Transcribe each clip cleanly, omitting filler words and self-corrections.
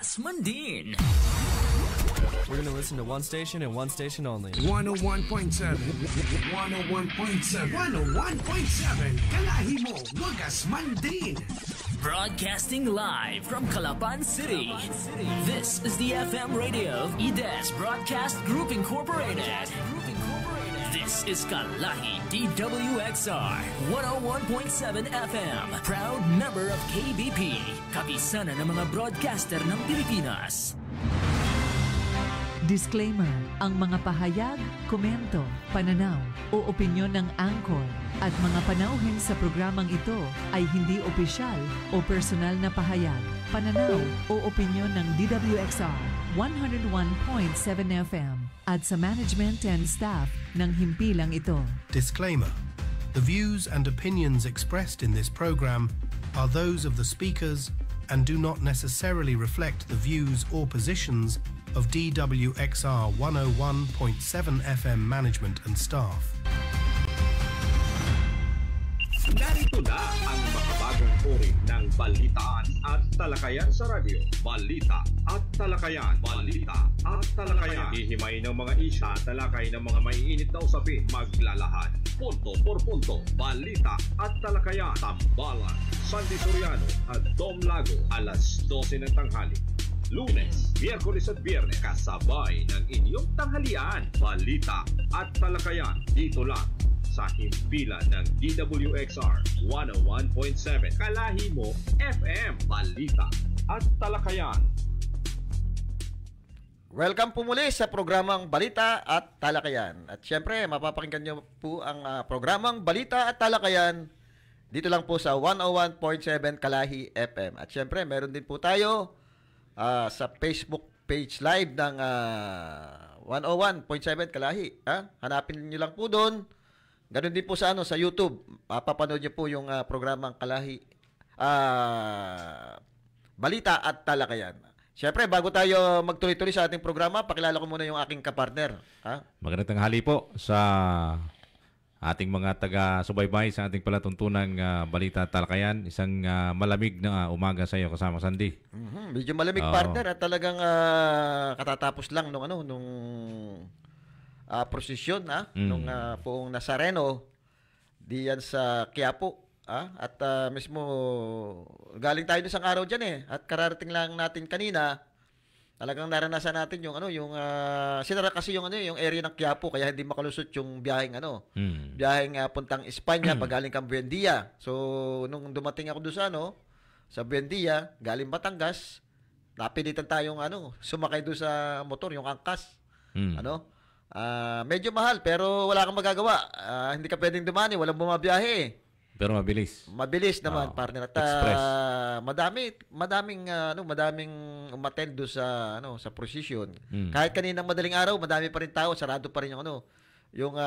Mandin. We're going to listen to one station and one station only. 101.7. 101.7. 101.7. Kalahi mo, Wagas Mandin. Broadcasting live from Calapan City. This is the FM radio of IDES Broadcast Group Incorporated. This is Kalahi DWXR 101.7 FM. Proud member of KBP. Kapisanan ng mga broadcaster ng Pilipinas. Disclaimer, ang mga pahayag, komento, pananaw o opinyon ng anchor at mga panauhin sa programang ito ay hindi opisyal o personal na pahayag, pananaw o opinyon ng DWXR 101.7 FM at sa management and staff ng himpilang ito. Disclaimer. The views and opinions expressed in this program are those of the speakers and do not necessarily reflect the views or positions of DWXR 101.7 FM management and staff. Narito na ang makabagong uri ng balitaan at talakayan sa radyo. Balita at talakayan. Balita at talakayan. Hihimay ng mga isya, talakay ng mga maiinit na usapin. Maglalahad. Punto por punto. Balita at talakayan. Tambalan, Sandy Soriano at Dom Lago. Alas 12 ng tanghali. Lunes, Miyerkules at Biyernes. Kasabay ng inyong tanghalian. Balita at talakayan. Dito lang sa himpilan ng DWXR 101.7 Kalahi mo FM. Balita at talakayan. Welcome po muli sa programang Balita at Talakayan. At syempre, mapapakinggan nyo po ang programang Balita at Talakayan dito lang po sa 101.7 Kalahi FM. At syempre, meron din po tayo sa Facebook page live ng 101.7 Kalahi. Hanapin nyo lang po doon. Ganon din po sa sa YouTube. Papanood niyo po yung programang Kalahi Balita at Talakayan. Siyempre, bago tayo magtuloy-tuloy sa ating programa, pakilala ko muna yung aking kapartner. Magandang tanghali po sa ating mga taga-subaybay sa ating palatuntunang Balita at Talakayan. Isang malamig na umaga sa iyo kasama Sandy. Medyo malamig, partner, at talagang katatapos lang nung prosesyon nung poong Nazareno diyan sa Quiapo, at mismo galing tayo isang araw diyan at kararating lang natin kanina. Talagang naranasan natin yung sinara kasi yung area ng Quiapo, kaya hindi makalusot yung biyaheng biyaheng puntang Espanya pag galing kang Buendia. So nung dumating ako doon sa Buendia galing Batangas, napilitan tayong sumakay doon sa motor, yung angkas. Medyo mahal pero wala kang magagawa. Hindi ka pwedeng dumani, walang bumabiyahe. Pero mabilis. Mabilis naman, partner. At madaming umattend do sa procession. Kahit kaninang madaling araw, madami pa rin tao, sarado pa rin yung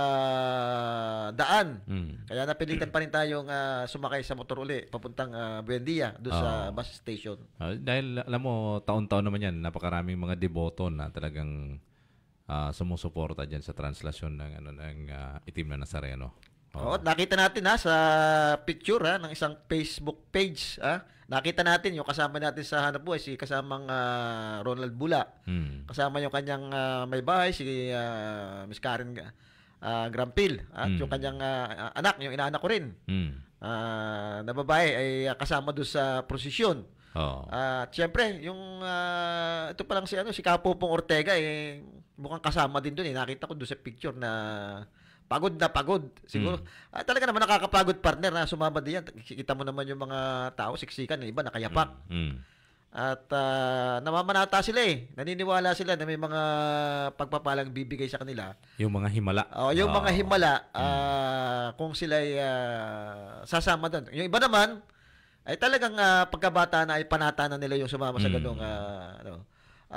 daan. Kaya napilitan pa rin tayong sumakay sa motor uli papuntang Buendia do sa bus station. Dahil alam mo, taon-taon naman yan, napakaraming mga deboto na talagang sumusuporta diyan sa translasyon ng itim na Nazareno. Nakita natin sa picture ng isang Facebook page, nakita natin yung kasama natin sa hanap buhay, si kasamang Ronald Bula. Kasama yung kanyang may bahay, si Miss Karen Grampil, at yung kanyang anak, yung inaanak ko rin. Na babae ay kasama doon sa prosesyon. At syempre, yung ito pa lang si Kapopong Ortega mukhang kasama din doon. Nakita ko doon sa picture na pagod na pagod. Siguro talaga naman nakakapagod, partner, na sumama din yan. Kita mo naman yung mga tao, siksikan, yung iba nakayapak. At namamanata sila naniniwala sila na may mga pagpapalang bibigay sa kanila. Yung mga himala. Yung mga himala, kung sila sasama doon. Yung iba naman ay talagang pagkabata na ay panata na nila yung sumama sa ganung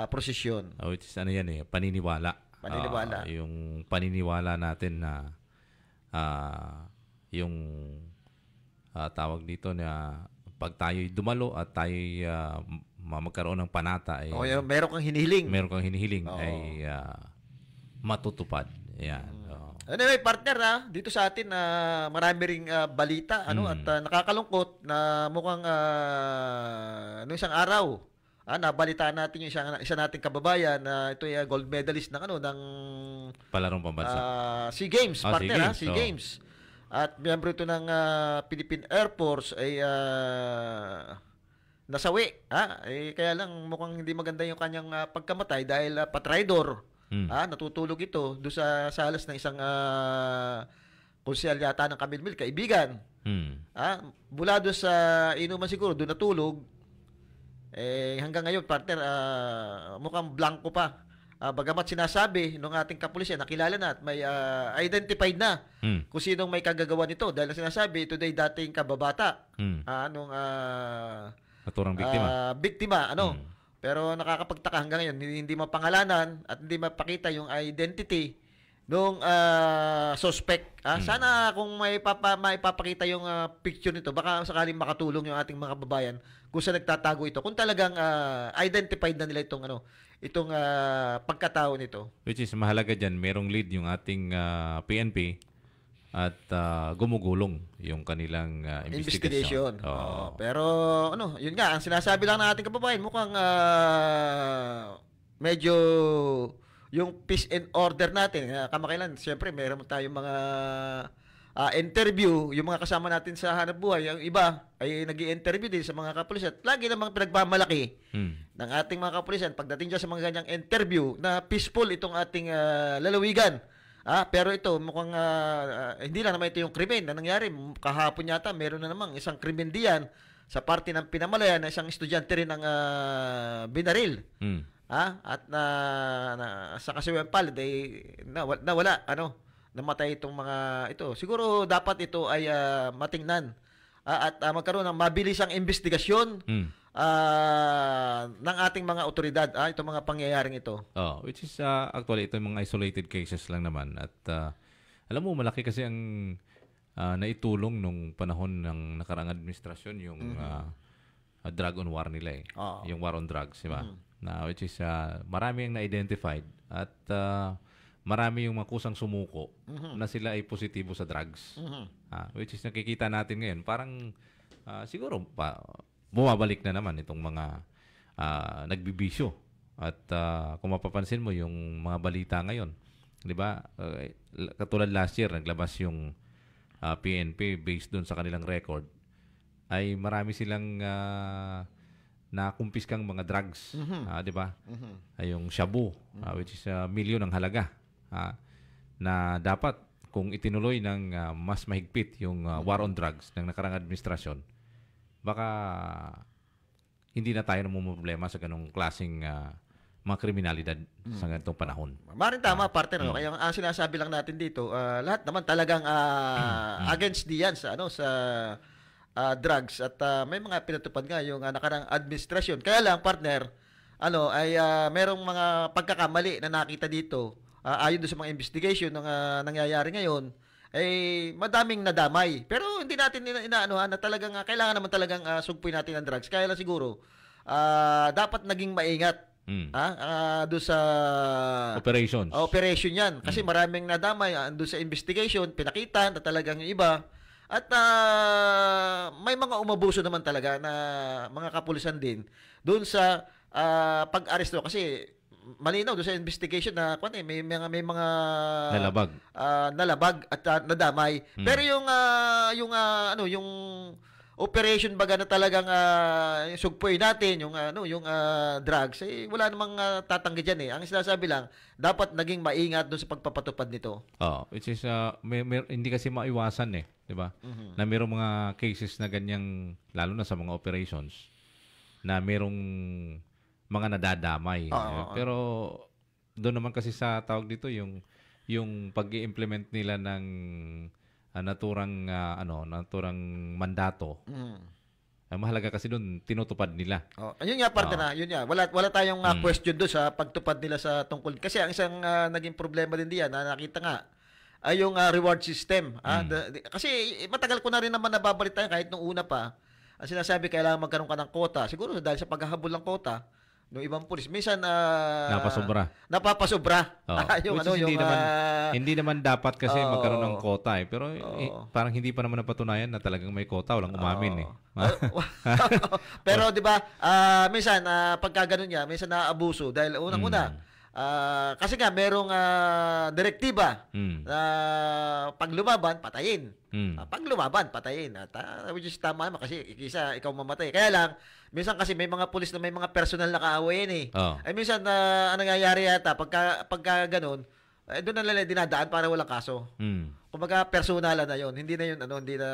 prosesyon. Which is yan paniniwala. Yung paniniwala natin na yung tawag dito na pag tayo'y dumalo at tayo'y magkaroon ng panata ay meron kang hinihiling. Ay matutupad. Yan. Anyway, partner, dito sa atin marami ring balita at nakakalungkot na mukhang isang araw nabalitaan natin yung isa nating kababayan na ito ay gold medalist ng Palarong pambansa. SEA Games, partner, SEA SEA Games. At miyembro ito ng Philippine Air Force ay nasawi. Kaya lang mukhang hindi maganda yung kanyang pagkamatay dahil patraidor. Natutulog ito doon sa salas ng isang konsyal yata ng Kamilmil, kaibigan. Mula doon sa inuman siguro, doon natulog. Hanggang ngayon, partner, mukhang blanco pa. Bagamat sinasabi ng ating kapulisyan, nakilala na at may identified na kung sinong may kagagawa nito. Dahil sinasabi, ito day dating kababata. Naturang biktima. Pero nakakapagtaka hanggang ngayon, hindi mapangalanan at hindi mapakita yung identity nung suspect. Sana kung maipapakita yung picture nito, baka sakaling makatulong yung ating mga kababayan kung saan nagtatago ito. Kung talagang identified na nila itong pagkatao nito. Which is mahalaga dyan, merong lead yung ating PNP at gumugulong yung kanilang investigation. Pero yun nga, ang sinasabi lang ng ating kababayan, mukhang medyo yung peace and order natin, kamakailan, siyempre meron tayong mga interview, yung mga kasama natin sa hanap buhay, yung iba ay nag-i-interview din sa mga kapulisan. Lagi namang pinagmamalaki ng ating mga kapulisan pagdating dyan sa mga ganyang interview na peaceful itong ating lalawigan. Pero ito, mukhang hindi lang naman ito yung krimen na nangyari. Kahapon yata, meron na namang isang krimen diyan sa parte ng Pinamalayan na isang estudyante rin ng binaril. At sa kasiwang palad ay nawala, namatay itong mga ito. Siguro dapat ito ay matingnan at magkaroon ng mabilisang investigasyon ng ating mga otoridad, itong mga pangyayaring ito. Which is actually ito yung mga isolated cases lang naman at alam mo malaki kasi ang naitulong nung panahon ng nakarang administrasyon yung drug on war nila yung war on drugs, di ba? Which is marami ang na-identified at marami yung makusang sumuko na sila ay positibo sa drugs. Which is nakikita natin ngayon parang siguro bumabalik na naman itong mga nagbibisyo. At kung mapapansin mo yung mga balita ngayon, di ba? Katulad last year, naglabas yung PNP based doon sa kanilang record, ay marami silang nakumpiskang mga drugs, di ba? Ay yung shabu, which is milyon ang halaga. Na dapat kung itinuloy ng mas mahigpit yung war on drugs ng nakarang administrasyon, baka hindi na tayo namumroblema sa ganong klaseng mga kriminalidad sa ganitong panahon. Maring tama, partner. Kaya ang sinasabi lang natin dito, lahat naman talagang against diyan sa drugs at may mga pinatupad nga yung nakarang administrasyon. Kaya lang, partner, ay merong mga pagkakamali na nakita dito. Ayon doon sa mga investigation ng nangyayari ngayon, ay madaming nadamay. Pero hindi natin na talagang kailangan naman talagang sugpuin natin ang drugs. Kaya lang siguro dapat naging maingat doon sa operation yan. Kasi maraming nadamay doon sa investigation, pinakita na talagang yung iba. At may mga umabuso naman talaga na mga kapulisan din doon sa pag-aresto. Kasi malinaw doon sa investigation na may mga nalabag at nadamay. Pero yung operation baga na talagang sugpoy natin yung drugs, wala namang tatanggi diyan. Ang sinasabi lang, dapat naging maingat doon sa pagpapatupad nito. Which is hindi kasi maiwasan di ba? Na mayroong mga cases na ganyang, lalo na sa mga operations, na mayroong mga nadadamay. Pero doon naman kasi sa tawag dito yung pag-i-implement nila ng naturang mandato. Ang mahalaga kasi doon tinutupad nila. Ayun nga parte na, yun nga. Wala tayong question doon sa pagtupad nila sa tungkol. Kasi ang isang naging problema din diyan na nakita nga ay yung reward system. Kasi matagal ko na rin naman nababalita kahit nung una pa. Ang sinasabi kailangan magkaroon ka ng quota. Siguro dahil sa paghahabol ng quota, ng ibang pulis. Minsan napapasobra. Yung Which is hindi naman dapat kasi magkaroon ng quota eh. Pero parang hindi pa naman napatunayan na talagang may quota, walang umamin eh. Pero 'di ba, minsan pagka ganun niya, minsan naaabuso dahil unang-una kasi nga merong direktiba na pag lumaban, patayin. Pag lumaban, patayin. At which is tama naman kasi isa ikaw mamatay. Kaya lang, minsan kasi may mga pulis na may mga personal na kaaway yan eh. Ay minsan ang nangyayari yata pagka ganun, doon na nila dinadaan para walang kaso. Kumbaga personalan na 'yon. Hindi na 'yun hindi na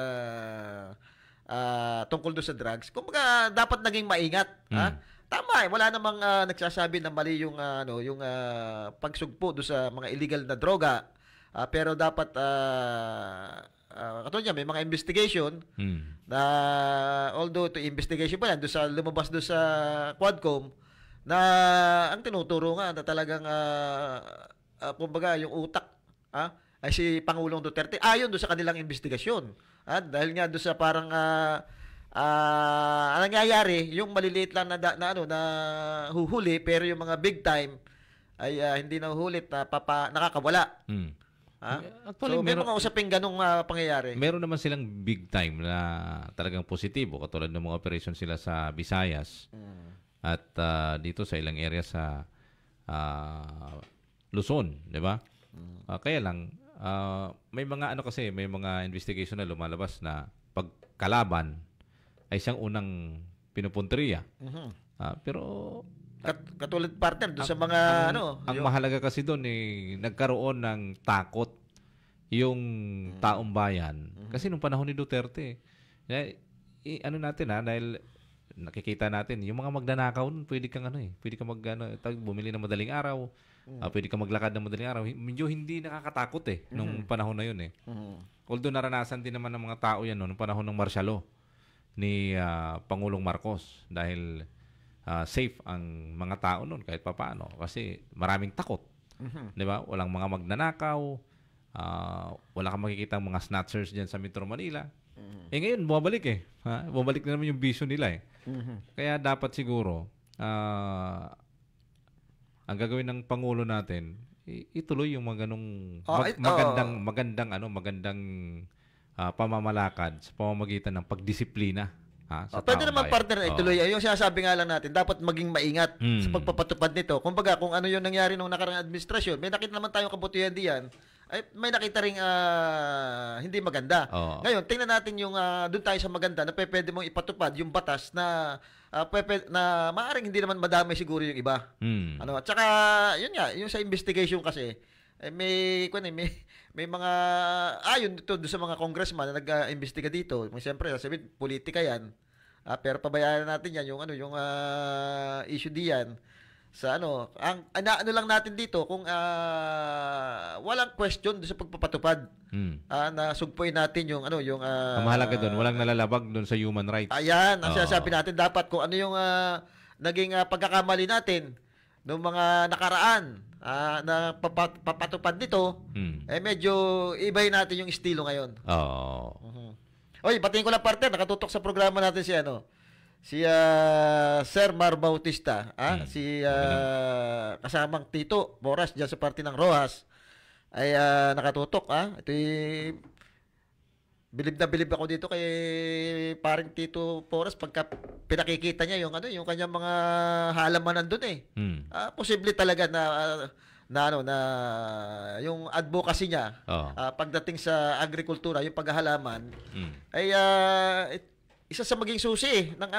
tungkol doon sa drugs. Kumbaga dapat naging maingat, Tama wala namang nagsasabi na mali yung yung pagsugpo do sa mga illegal na droga. Pero dapat katulad niya, may mga investigation na although to investigation pa yan do sa lumabas do sa Quadcom na ang tinuturo nga na talagang kumbaga yung utak ay si Pangulong Duterte ayon do sa kanilang investigasyon. Dahil nga do sa parang ang nangyayari, yung maliliit lang na huhuli pero yung mga big time ay hindi na huhulit na nakakawala. Actually, so may mga usaping ganong pangyayari. Meron naman silang big time na talagang positibo katulad ng mga operation sila sa Visayas at dito sa ilang area sa Luzon, di ba? Kaya lang may mga may mga investigation na lumalabas na pagkalaban ay siyang unang pinupunteriya. Pero katulad partner doon sa mga ang mahalaga kasi doon nagkaroon ng takot yung taong bayan. Kasi nung panahon ni Duterte, natin dahil nakikita natin yung mga magnanakaw, pwede kang pwede kang bumili ng madaling araw, pwede kang maglakad ng madaling araw. Medyo hindi nakakatakot nung panahon na yun Although naranasan din naman ng mga tao yan nung panahon ng martial law ni Pangulong Marcos dahil safe ang mga tao noon kahit papaano kasi maraming takot. 'Di ba? Walang mga magnanakaw, wala kang makikita mga snatchers diyan sa Metro Manila. Ngayon bumabalik bumabalik na naman yung vision nila Kaya dapat siguro ang gagawin ng pangulo natin ituloy yung mga ganung magandang pamamalakad sa pamamagitan ng pagdisiplina sa pwede naman partner ituloy. Yung sinasabi nga lang natin, dapat maging maingat sa pagpapatupad nito. Kumbaga, kung ano yung nangyari nung nakarang administrasyon, may nakita naman tayong kabutihan diyan, ay may nakita ring hindi maganda. Ngayon, tingnan natin yung doon tayo sa maganda na pwede mong ipatupad yung batas na na maaaring hindi naman madamay siguro yung iba. At saka, yun nga, yung sa investigation kasi, may mga ayon dito sa mga congressman na nag-imbestiga dito. Siyempre, sabihin politika 'yan. Pero pabayaan natin 'yan yung yung issue diyan sa ang lang natin dito kung walang question doon sa pagpapatupad. Na sugpuin natin yung ang mahalaga doon, walang nalalabag doon sa human rights. Ayan, ang sinasabi natin dapat kung ano yung naging pagkakamali natin noong mga nakaraan na papatupad nito, medyo ibahin natin yung estilo ngayon. Oy, batiin ko lang partner, nakatutok sa programa natin si Sir Mar Bautista, si kasamang Tito Boras diyan sa parte ng Rojas ay nakatutok. Ito bilib na bilib ako dito kay paring Tito Boras pagka pinakikita niya yung yung kanyang mga halamanan doon posible talaga na yung advocacy niya pagdating sa agrikultura, yung paghahalaman ay isa sa maging susi ng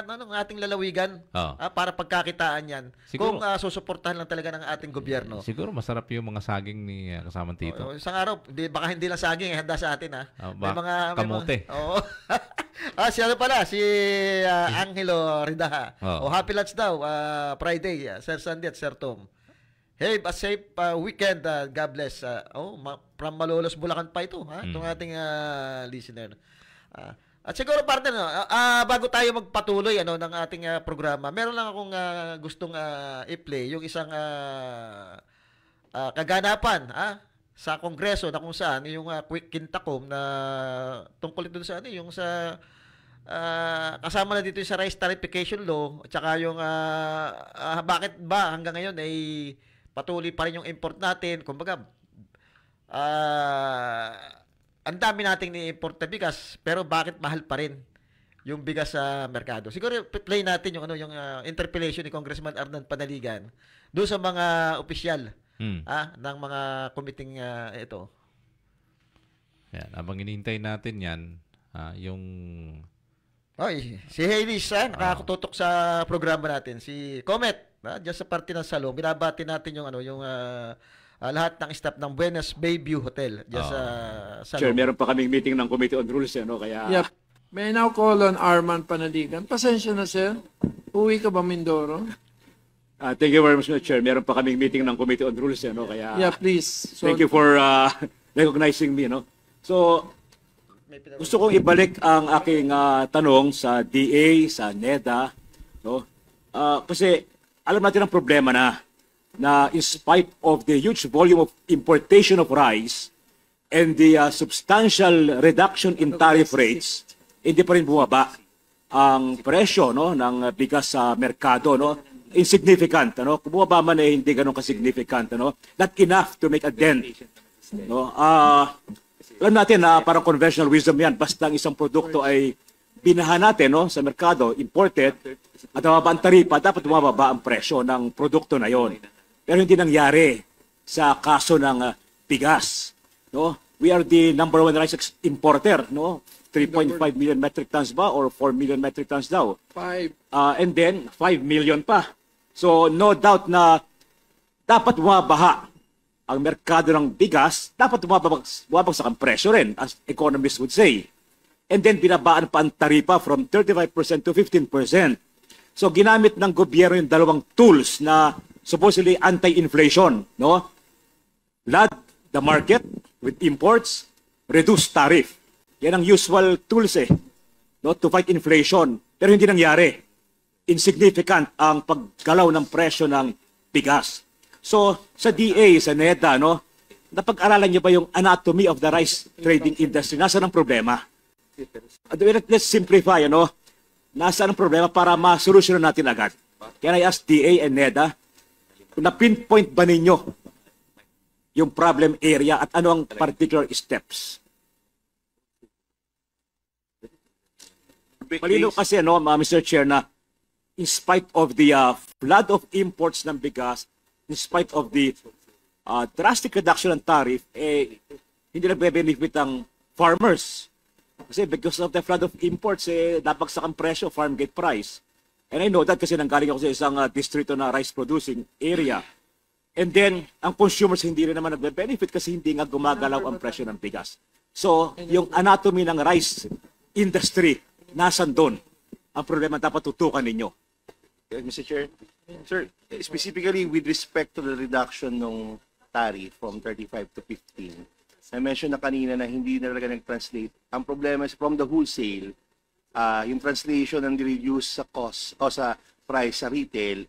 ating lalawigan para pagkakitaan yan. Siguro, kung susuportahan lang talaga ng ating gobyerno. Siguro masarap yung mga saging ni kasamang Tito. Isang araw, baka hindi lang saging handa sa atin may mga kamote. Si pala, si Angelo Ridaha. Happy lunch daw, Friday, Sir Sandy at Sir Tom. Hey, a safe weekend. God bless. From Malolos, Bulacan pa ito, itong ating listener. At siguro partner, bago tayo magpatuloy ng ating programa, meron lang akong gustong i-play yung isang kaganapan sa Kongreso na kung saan yung quick kintakom na tungkol ito sa yung sa kasama na dito yung sa rice tariffication law at saka yung bakit ba hanggang ngayon ay patuloy pa rin yung import natin. Kumbaga, ang dami nating ni-import na bigas pero bakit mahal pa rin yung bigas sa merkado? Siguro play natin yung yung interpellation ni Congressman Arnan Panaligan doon sa mga opisyal ng mga committing ito. Yan, habang inihintay natin yan, yung... Oy, si Hailey nakatutok sa programa natin. Si Comet, diyan sa parte ng Salong. Binabati natin yung lahat ng staff ng Buenos Bayview Hotel diyan sa Salong. Sure, meron pa kaming meeting ng Committee on Rules, kaya... Yep. May I now call on Arman Panaligan. Pasensya na, sir. Uwi ka ba, Mindoro? Thank you very much, Mr. Chair. Meron pa kaming meeting ng Committee on Rules, kaya... Yeah, please. Thank you for recognizing me, So, gusto kong ibalik ang aking tanong sa DA, sa NEDA, kasi alam natin ang problema na in spite of the huge volume of importation of rice and the substantial reduction in tariff rates, hindi pa rin bumaba ang presyo ng bigas sa merkado, insignificant, kung bumaba man hindi ganun ka-significant, not enough to make a dent, alam natin na parang conventional wisdom yan, basta ang isang produkto ay binahan natin sa merkado, imported, at mababa ang taripa, dapat bumababa ang presyo ng produkto na yon. Pero hindi nangyari sa kaso ng bigas. We are the number one rice importer, 3.5 million metric tons ba or 4 million metric tons daw? 5. And then 5 million pa. So no doubt na dapat bumabaha ang merkado ng bigas, dapat bumabagsak ang presyo rin, as economists would say. And then binabaan pa ang taripa from 35% to 15%. So ginamit ng gobyerno yung dalawang tools na supposedly anti-inflation, Flood the market with imports, reduce tariff. Yan ang usual tools to fight inflation. Pero hindi nangyari. Insignificant ang paggalaw ng presyo ng bigas. So, sa DA, sa NEDA, napag-aralan niyo ba yung anatomy of the rice trading industry? Nasaan ang problema? Let's simplify, Nasaan ang problema para ma-solusyonan natin agad? Can I ask DA and NEDA, kung na-pinpoint ba ninyo yung problem area at ano ang particular steps? Malino kasi, Mr. Chair, na in spite of the flood of imports ng bigas, in spite of the drastic reduction ng tariff, hindi nagbe-benefit ang farmers. Kasi because of the flood of imports, nabagsak ang presyo, farm gate price. And I know that kasi nanggaling ako sa isang distrito na rice producing area. And then, ang consumers hindi rin naman nagbe-benefit kasi hindi nga gumagalaw ang presyo ng bigas. So, yung anatomy ng rice industry, nasan doon? Ang problema dapat tutukan ninyo. Mr. Chair, sir, specifically with respect to the reduction ng tariff from 35 to 15, I mentioned na kanina na hindi na talaga nag-translate. Ang problema is from the wholesale, yung translation ng reduce sa cost o sa price sa retail,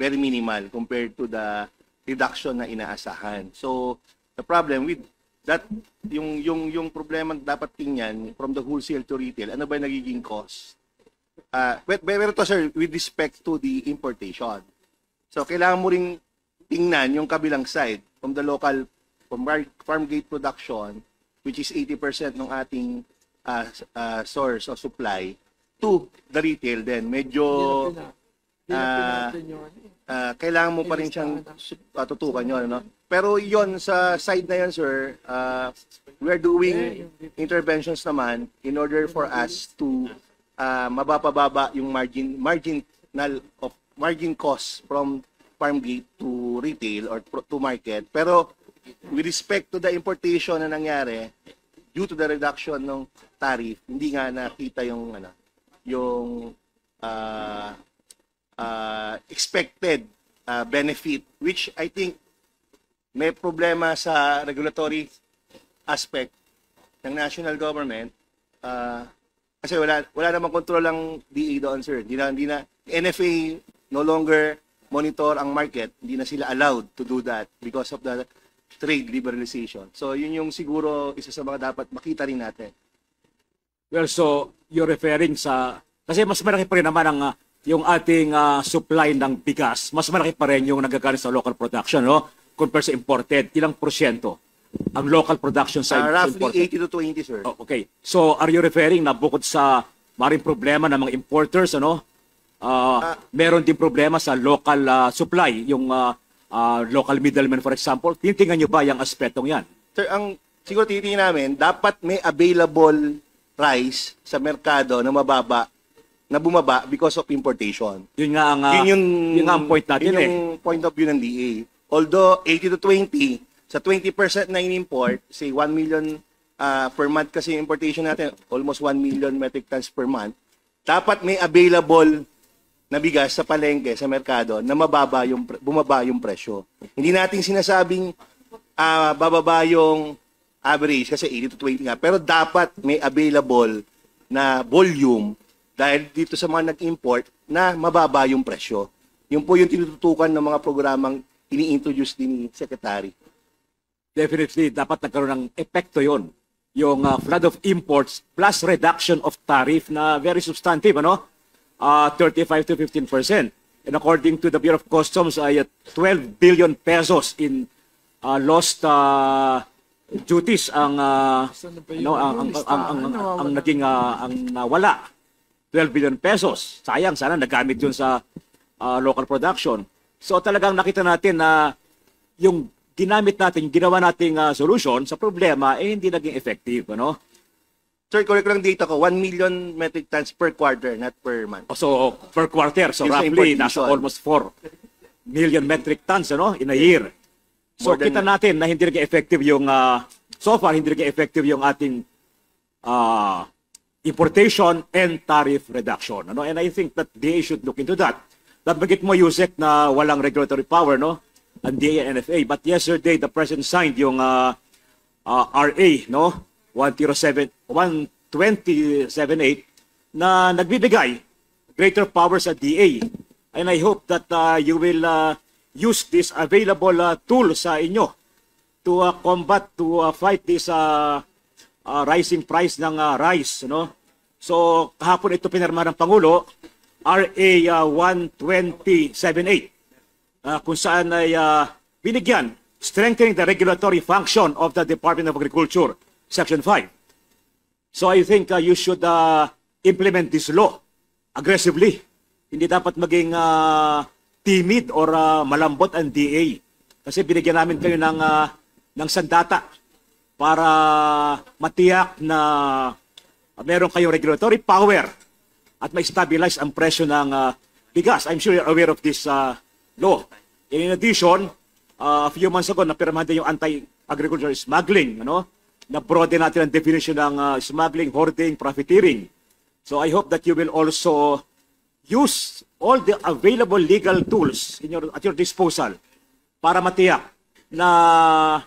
very minimal compared to the reduction na inaasahan. So, the problem with that, yung problema dapat tingnan from the wholesale to retail, ano ba yung nagiging cost? Pero to, sir, with respect to the importation. So, kailangan mo ring tingnan yung kabilang side from the local, from farm gate production, which is 80% ng ating source of supply, to the retail then. Medyo, kailangan mo pa rin siyang tutukan yun, Pero yon sa side na yun, sir, we are doing interventions naman in order for us to mabababa yung margin cost from farm gate to retail or to market. Pero with respect to the importation na nangyari due to the reduction ng tariff, hindi nga nakita yung expected benefit, which I think may problema sa regulatory aspect ng national government. Kasi wala namang control ang DA doon, sir. Hindi na NFA no longer monitor ang market. Hindi na sila allowed to do that because of the trade liberalization. So yun yung siguro isa sa mga dapat makita rin natin. Well, so you're referring sa, kasi mas malaki pa rin naman ang yung ating supply ng bigas, mas malaki pa rin yung nagagaling sa local production, no? Compared sa imported. Ilang porsyento ang local production sa roughly imported? 80 to 20, sir. Oh, okay. So are you referring na bukod sa maring problema ng mga importers, ano? Meron din problema sa local supply, yung local middlemen, for example. Tinitingnan nyo ba yung aspetong yan? Sir, ang siguro titingnan namin, dapat may available price sa merkado na mababa, na bumaba because of importation. Yun nga ang, yun nga ang point natin. Yun yung point of view ng DA. Although 80 to 20, sa 20% na in-import, say 1 million per month kasi yung importation natin, almost 1 million metric tons per month, dapat may available na bigas sa palengke, sa merkado, na bumaba yung presyo. Hindi natin sinasabing bababa yung average kasi 80 to 20 nga, pero dapat may available na volume dahil dito sa mga nag-import na mababa yung presyo. Yun po yung tinututukan ng mga programang ini-introduce din ni Secretary. Definitely, dapat nagkaroon ng epekto yon. Yung flood of imports plus reduction of tariff na very substantive, ano? 35 to 15%. And according to the Bureau of Customs, ay 12 billion pesos in lost duties ang naging ang nawala. 12 billion pesos. Sayang, sana nagamit yun sa local production. So talagang nakita natin na yung ginamit natin, ginawa nating solution sa problema hindi naging effective, ano? Sir, correct lang data ko, 1 million metric tons per quarter, not per month. So per quarter, so roughly nasa almost 4 million metric tons, ano, in a year. So kita natin na hindi naging effective yung so far hindi naging effective yung ating importation and tariff reduction, ano? And I think that DA should look into that. Nabanggit mo, Yusek, na walang regulatory power, no? Ang DA and NFA. But yesterday, the President signed yung RA, no? 12078 na nagbibigay greater powers sa DA. And I hope that you will use this available tool sa inyo to combat, to fight this rising price ng rice, no? So kahapon ito pinirma ng Pangulo, RA 12078, kung saan ay binigyan strengthening the regulatory function of the Department of Agriculture, Section 5. So I think you should implement this law aggressively. Hindi dapat maging timid or malambot ang DA. Kasi binigyan namin kayo ng sandata para matiyak na meron kayong regulatory power at ma-stabilize ang presyo ng bigas. I'm sure you're aware of this law. In addition, a few months ago, napirmahan din yung anti-agricultural smuggling, ano? Na-broaden natin ang definition ng smuggling, hoarding, profiteering. So I hope that you will also use all the available legal tools at your disposal para matiyak na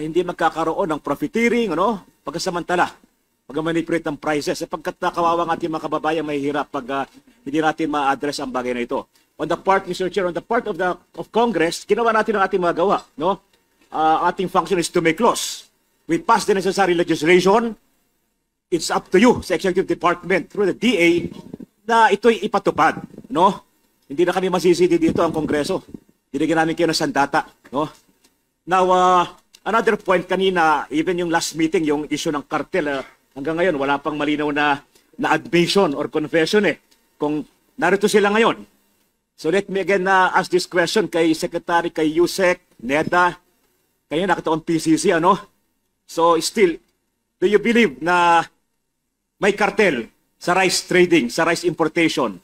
hindi magkakaroon ng profiteering, ano? Pagkasamantala, pag-manipulate ng prices, sapagkat kawawa ng ating mga kababayan mahihirap pag hindi natin ma-address ang bagay na ito. On the part, Mr. Chair, on the part of Congress, ginawa natin ang ating mga gawa, no? Ating function is to make laws. We pass the necessary legislation. It's up to you sa Executive Department through the DA na ito'y ipatupad, no? Hindi na kami masisidi dito ang Kongreso. Binigyan namin kayo ng sandata, no? Now, another point kanina, even yung last meeting, yung issue ng cartel, hanggang ngayon, wala pang malinaw na admission or confession kung narito sila ngayon. So let me again ask this question kay Secretary, kay Yusek, Neda, kayo nakita kong PCC, ano? So still, do you believe na may cartel sa rice trading, sa rice importation?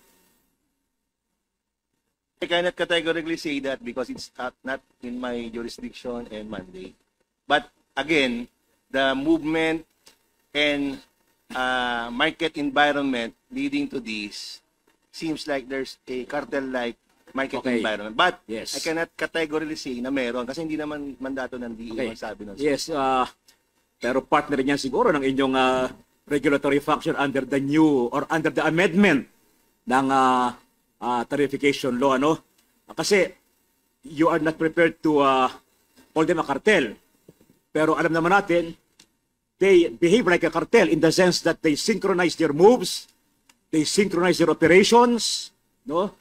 I cannot categorically say that because it's not in my jurisdiction and mandate. But again, the movement and market environment leading to this seems like there's a cartel-like market environment. But yes, I cannot categorically say na meron kasi hindi naman mandato ng DE magsabi nun. Yes, pero partner niya siguro ng inyong regulatory function under the new or under the amendment ng tarification law, ano? Kasi you are not prepared to call them a cartel. Pero alam naman natin, they behave like a cartel in the sense that they synchronize their moves, they synchronize their operations, no?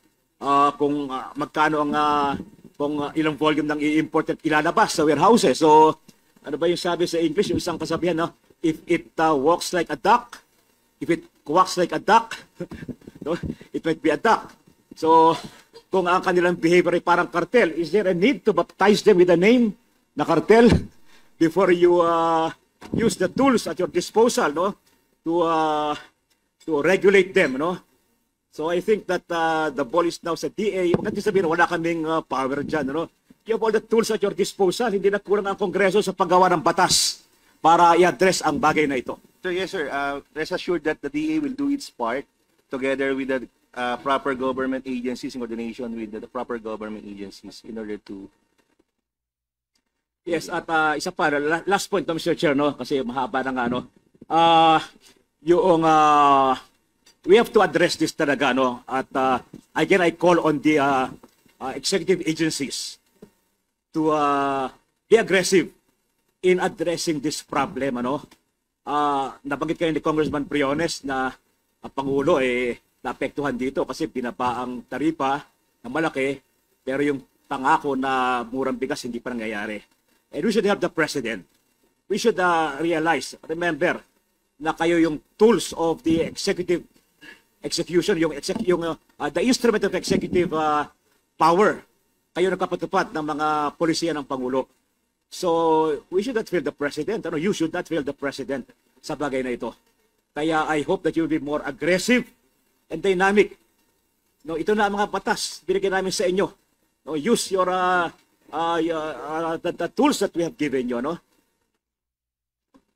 Kung magkano ang kung ilang volume ng i-import at ilalabas sa warehouses. So, ano ba yung sabi sa English? Yung isang kasabihan, no? If it walks like a duck, if it quacks like a duck, no? It might be a duck. So, kung ang kanilang behavior ay parang cartel, is there a need to baptize them with a name na cartel before you use the tools at your disposal, no, to regulate them, no? So I think that the ball is now sa DA. Maganda sabihin, wala kaming power dyan, no? You have all the tools at your disposal. Hindi na kulang ang Kongreso sa paggawa ng batas para i-address ang bagay na ito. So yes, sir. Rest assured that the DA will do its part together with the proper government agencies in coordination with the proper government agencies in order to. Yes, at isa pa, last point, Mr. Chair, no? Kasi mahaba na nga, no? We have to address this talaga, no? At again, I call on the executive agencies to be aggressive in addressing this problem, ano? Nabanggit kayo ni Congressman Briones na ang Pangulo naapektuhan dito kasi binaba ang taripa na malaki, pero yung pangako na murang bigas hindi pa nangyayari. And we should have the President. We should remember na kayo yung tools of the executive execution, the instrument of executive power. Kayo nagpapatupad ng mga polisiya ng Pangulo. So, we should not fail the President. You should not fail the President sa bagay na ito. Kaya I hope that you will be more aggressive and dynamic. No, ito na ang mga batas binigyan namin sa inyo. No, use your the tools that we have given you, no?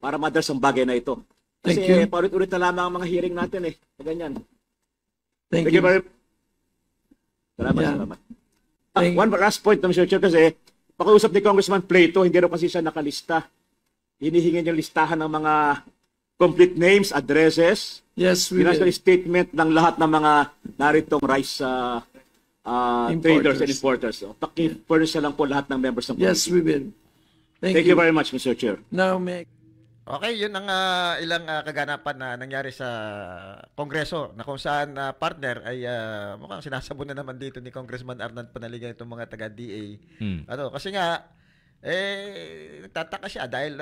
Para ma-address ang bagay na ito. Kasi paulit-ulit na lamang ang mga hearing natin ganyan. Thank you. Salamat. One last point, Mr. Chair, kasi pakiusap ni Congressman Plato, hindi rin kasi siya nakalista. Hinihingi yung listahan ng mga complete names, addresses, financial statement ng lahat ng mga naritong rice traders and importers. Paki-furnish lang po lahat ng members ng Yes, we will. Thank you very much, Mr. Chair. Now, Okay, yun ang ilang kaganapan na nangyari sa Kongreso na kung saan partner ay mukhang sinasabon na naman dito ni Congressman Arnan Panaligan itong mga taga-DA. Kasi nga nagtataka siya dahil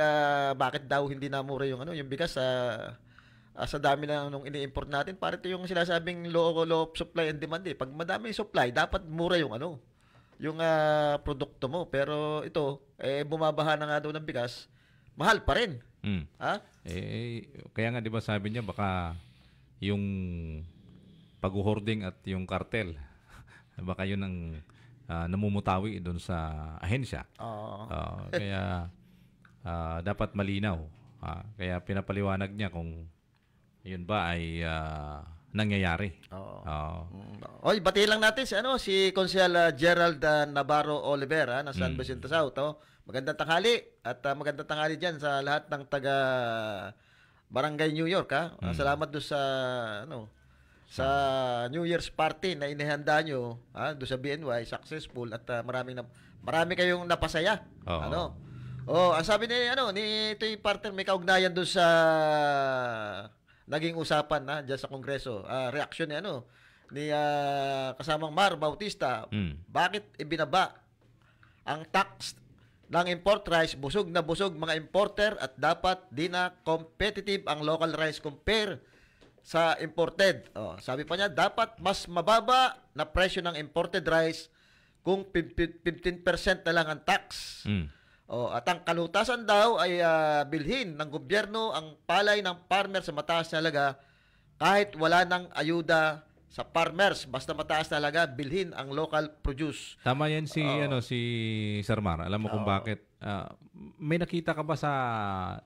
bakit daw hindi namura yung yung bigas sa dami na nung ini-import natin. Para ito yung sinasabing law of supply and demand. Pag madami yung supply, dapat mura yung yung produkto mo. Pero ito bumabaha na nga daw ng bigas, mahal pa rin. Kaya nga 'di ba sabi niya baka yung pag-hoarding at yung kartel baka yun ang namumutawi doon sa ahensya. Kaya dapat malinaw. Kaya pinapaliwanag niya kung yun ba ay nangyayari. Oy, bati lang natin si Consiel Gerald Navarro Oliver ng San Vicente South. Magandang tanghali at magandang tanghali diyan sa lahat ng taga Barangay New York. Salamat doon sa New Year's party na inihanda nyo doon sa BNY, successful at marami kayong napasaya. Ang sabi ni ito'y partner may kaugnayan doon sa naging usapan diyan sa Kongreso. Reaksyon ni kasamang Mar Bautista. Bakit ibinaba ang tax ng import rice? Busog na busog mga importer at dapat di na competitive ang local rice compare sa imported. Sabi pa niya, dapat mas mababa na presyo ng imported rice kung 15% na lang ang tax. At ang kalutasan daw ay bilhin ng gobyerno ang palay ng farmer sa mataas na halaga kahit wala ng ayuda sa farmers, basta mataas na halaga, bilhin ang local produce. Tama yan si Sir Mar. Alam mo kung bakit. May nakita ka ba sa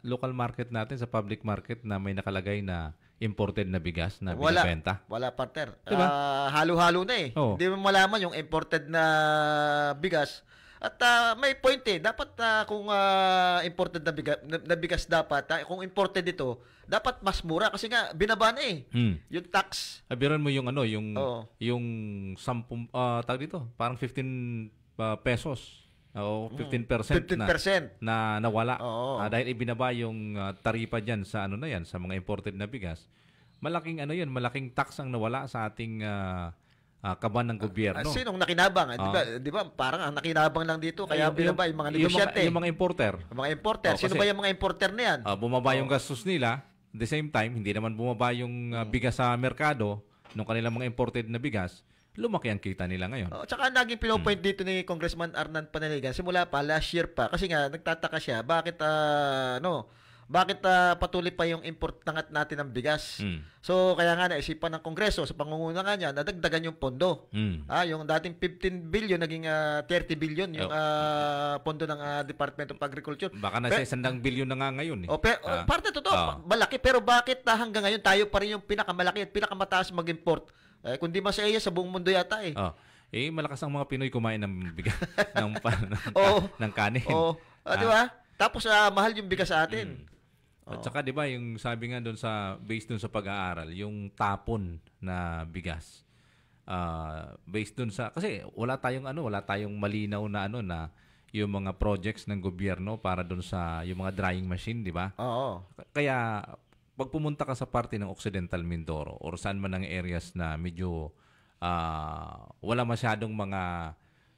local market natin, sa public market na may nakalagay na imported na bigas na binibenta? Wala, partner. Diba? Halo-halo na Hindi mo malaman yung imported na bigas. At may point dapat kung imported na bigas dapat, kung imported ito, dapat mas mura kasi nga binaba na yung tax. Abiran mo yung yung 10 tag dito, parang 15 pesos O 15%, 15%. na nawala. Oo. Dahil ibinaba yung taripa diyan sa ano na yan, sa mga imported na bigas. Malaking ano 'yun, malaking tax ang nawala sa ating kaban ng gobyerno. Sinong nakinabang? Di ba? Parang ang nakinabang lang dito kaya binaba yung mga negosyante. Yung mga importer. Yung mga importer. Sino ba yung mga importer na yan? Bumaba yung gastos nila. At the same time, hindi naman bumaba yung bigas sa merkado ng kanilang mga imported na bigas. Lumaki ang kita nila ngayon. Tsaka naging pinopoint dito ni Congressman Arnan Panaligan simula pa last year pa kasi nga nagtataka siya bakit patuloy pa yung import natin ng bigas. So kaya nga naisipan ng Kongreso sa pangunguna nga niya nadagdagan yung pondo. Yung dating 15 billion naging 30 billion yung pondo ng Department of Agriculture. Baka nasa 100 billion na nga ngayon. Parte totoo, malaki pero bakit hanggang ngayon tayo pa rin yung pinakamalaki at pinakamataas mag-import? Kundi mas sa buong mundo yata malakas ang mga Pinoy kumain ng bigas ng kanin. Di ba? Tapos mahal yung bigas sa atin. At saka 'di ba yung sabi nga doon based doon sa pag-aaral, yung tapon na bigas. Based doon sa kasi wala tayong malinaw na yung mga projects ng gobyerno para doon sa yung mga drying machine, 'di ba? Oo. Kaya pag pumunta ka sa parte ng Occidental Mindoro or saan man ang areas na medyo wala masyadong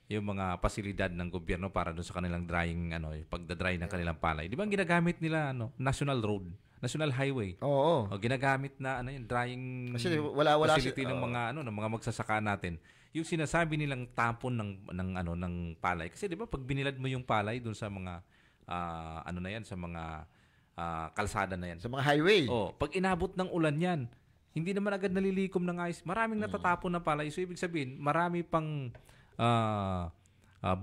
yung mga pasilidad ng gobyerno para doon sa kanilang drying pagda-dry ng kanilang palay. Di ba ang ginagamit nila National Road, National Highway? Oo. Ginagamit na yung drying kasi wala facility ng mga ng mga magsasaka natin. Yung sinasabi nilang tapon ng palay. Kasi di ba pag binilad mo yung palay doon sa mga sa mga kalsada na yan. Sa mga highway. Pag inabot ng ulan yan, hindi naman agad nalilikom ng ice. Maraming natatapon na palay. So, ibig sabihin, marami pang